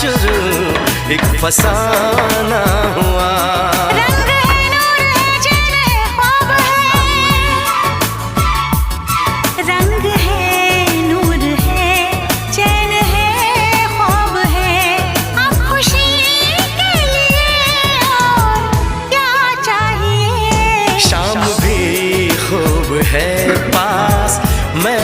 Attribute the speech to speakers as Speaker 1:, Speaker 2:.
Speaker 1: शुरू, एक फसाना हुआ।
Speaker 2: रंग है, नूर है, चैन है, ख्वाब है। रंग है, नूर है, चैन है, ख्वाब है। अब खुशी के लिए और क्या चाहिए?
Speaker 1: शाम भी खूब है पास, मैं